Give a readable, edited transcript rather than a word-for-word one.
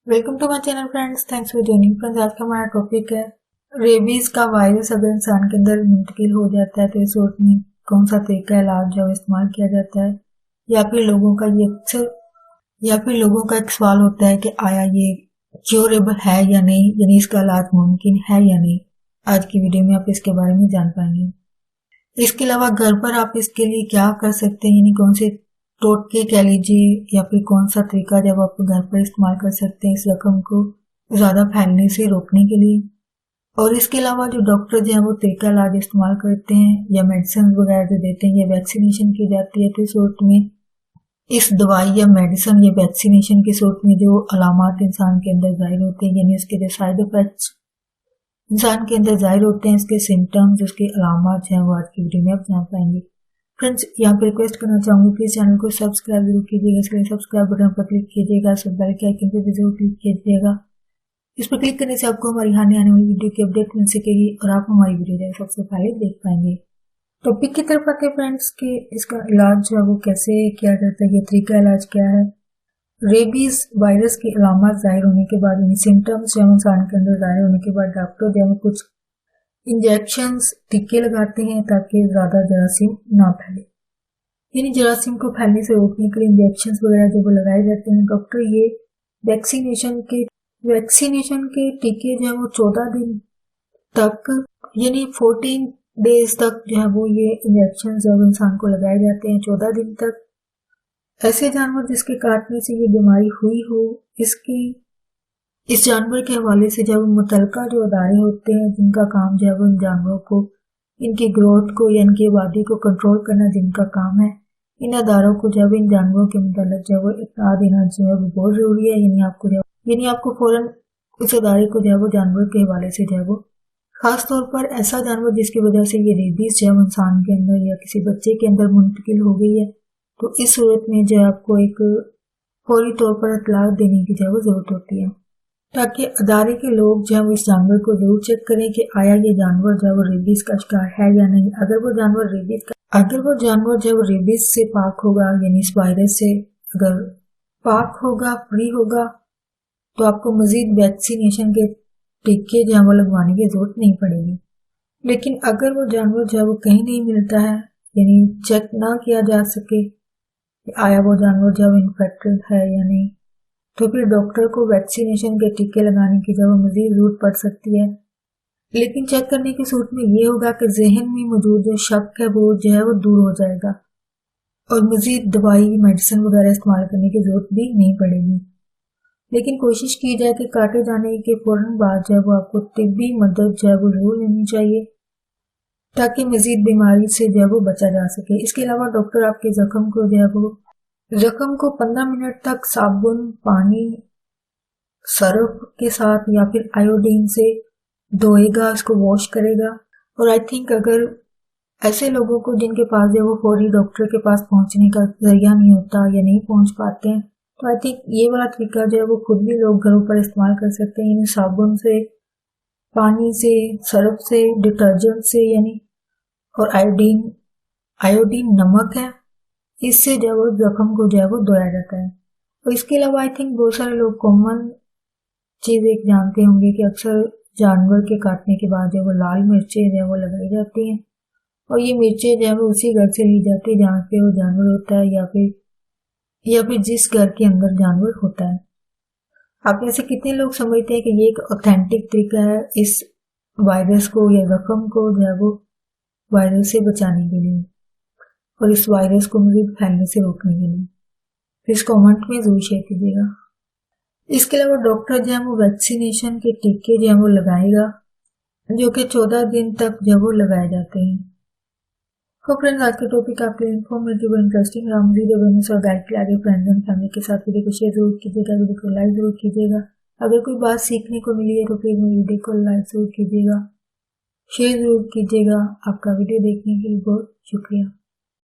Welcome to my channel friends, thanks for joining friends. आज का हमारा टॉपिक है रेबीज का वायरस अगर इंसान के अंदर मुंतकिल हो जाता है तो इस वक्त में कौन सा तरीका इलाज जो इस्तेमाल किया जाता है, या फिर लोगों का एक सवाल होता है कि आया ये क्योरेबल है या नहीं, यानी इसका इलाज मुमकिन है या नहीं। आज की वीडियो में आप इसके बारे में जान पाएंगे। इसके अलावा घर पर आप इसके लिए क्या कर सकते हैं, यानी कौन से टोटके कह लीजिए या फिर कौन सा तरीका जब आप घर पर इस्तेमाल कर सकते हैं इस जख्म को ज्यादा फैलने से रोकने के लिए। और इसके अलावा जो डॉक्टर जो है वो तरीका इलाज इस्तेमाल करते हैं या मेडिसिन वगैरह जो देते हैं या वैक्सीनेशन की जाती है, तो इस सूरत में इस दवाई या मेडिसिन या वैक्सीनेशन की सूरत में जो अलामात इंसान के अंदर जाहिर होते हैं, यानी उसके जो साइड इफेक्ट्स इंसान के अंदर जाहिर होते हैं, इसके सिम्टम्स, उसके अलामात जो है वो आज की वीडियो में आप जान पाएंगे। फ्रेंड्स, यहाँ पे रिक्वेस्ट करना चाहूंगी कि चैनल को सब्सक्राइब जरूर कीजिएगा। इसके लिए सब्सक्राइब बटन पर क्लिक कीजिएगा, सब बेल के आइकन पे भी जरूर क्लिक कीजिएगा। इस पर क्लिक करने से आपको हमारी आने वाली वीडियो की अपडेट मिल सकेगी और आप हमारी वीडियो सबसे पहले देख पाएंगे। टॉपिक की तरफ आते हैं फ्रेंड्स कि इसका इलाज जो है वो कैसे किया जाता है, ये तरीका इलाज क्या है। रेबीज वायरस की अलामत जाहिर होने के बाद, सिम्टम्स जो इंसान के अंदर जाहिर होने के बाद डॉक्टर जो है कुछ इंजेक्शंस टीके लगाते हैं ताकि ज्यादा जरासीम ना फैले, यानी जरासीम को फैलने से रोकने के लिए इंजेक्शंस वगैरह जो वो लगाए जाते हैं। डॉक्टर ये वैक्सीनेशन के टीके जो है वो 14 दिन तक, यानी 14 डेज तक जो है वो ये इंजेक्शन जब इंसान को लगाए जाते हैं 14 दिन तक। ऐसे जानवर जिसके काटने से ये बीमारी हुई हो, इस जानवर के हवाले से जब मुतलका जो अदारे होते हैं जिनका काम जो है वो इन जानवरों को, इनकी ग्रोथ को या इनकी आबादी को कंट्रोल करना जिनका काम है, इन अदारों को जब इन जानवरों के मुतालिक जो है वो इत्तला देना जो है वो बहुत जरूरी है। यानी आपको फौरन उस अदारे को जो है वो जानवर के हवाले से जो है वो, खास तौर पर ऐसा जानवर जिसकी वजह से ये रेबीज जो है इंसान के अंदर या किसी बच्चे के अंदर मुंतकिल हो गई है, तो इस सूरत में जो है आपको एक फौरी तौर पर इत्तला देने की जो है वो जरूरत होती है, ताकि अदारे के लोग जो है वो इस जानवर को जरूर चेक करें कि आया ये जानवर जो है वो रेबीज का शिकार है या नहीं। अगर वो जानवर जो है वो रेबीज से पाक होगा, यानी इस वायरस से अगर पाक होगा, फ्री होगा, तो आपको मजीद वैक्सीनेशन के टीके जो है वो लगवाने की जरूरत नहीं पड़ेगी। लेकिन अगर वो जानवर जो है वो कहीं नहीं मिलता है, यानी चेक ना किया जा सके कि आया वो जानवर जो है इन्फेक्टेड है या नहीं, तो फिर डॉक्टर को वैक्सीनेशन के टीके लगाने की जब मजीद जरूरत पड़ सकती है। लेकिन चेक करने की सूरत में ये होगा कि जहन में मौजूद जो शक है वो जो है वो दूर हो जाएगा और मजीद दवाई मेडिसिन वगैरह इस्तेमाल करने की जरूरत भी नहीं पड़ेगी। लेकिन कोशिश की जाए कि काटे जाने के फौरन बाद जो है वो आपको तिब्बी मदद जो है वो जरूर लेनी चाहिए ताकि मजीद बीमारी से जो है वो बचा जा सके। इसके अलावा डॉक्टर आपके जख्म को 15 मिनट तक साबुन, पानी, सर्फ के साथ या फिर आयोडीन से धोएगा, इसको वॉश करेगा। और आई थिंक अगर ऐसे लोगों को जिनके पास जो वो फौरी डॉक्टर के पास पहुंचने का जरिया नहीं होता या नहीं पहुंच पाते हैं, तो आई थिंक ये वाला तरीका जो है वो खुद भी लोग घरों पर इस्तेमाल कर सकते हैं, यानी साबुन से, पानी से, सर्फ से, डिटर्जेंट से, यानी और आयोडीन नमक है, इससे जो है जख्म को जो है वो धोया जाता है। और इसके अलावा आई थिंक बहुत सारे लोग कॉमन चीज एक जानते होंगे कि अक्सर जानवर के काटने के बाद जो वो लाल मिर्चें जो है वो लगाई जाती हैं, और ये मिर्चें जो है वो उसी घर से ली जाती है जहाँ पे वो जानवर होता है या फिर जिस घर के अंदर जानवर होता है। आप में से कितने लोग समझते हैं कि ये एक ऑथेंटिक तरीका है इस वायरस को या जख्म को जो है वो वायरस से बचाने के लिए और इस वायरस को मजीद फैलने से रोकने के लिए? इस कमेंट में जरूर शेयर कीजिएगा। इसके अलावा डॉक्टर जो है वो वैक्सीनेशन के टीके जो है वो लगाएगा, जो कि 14 दिन तक जो वो लगाए जाते हैं। तो फ्रेंड्स, आज का टॉपिक आपके लिए इन्फॉर्मेटिव और इंटरेस्टिंग रहा। मजीद अवेयरनेस और गाइड के लिए आगे फ्रेंड्स एंड फैमिली के साथ वीडियो को शेयर जरूर कीजिएगा, वीडियो को लाइक जरूर कीजिएगा। अगर कोई बात सीखने को मिली है तो प्लीज मेरी वीडियो को लाइक जरूर कीजिएगा, शेयर जरूर कीजिएगा। आपका वीडियो देखने के लिए बहुत शुक्रिया।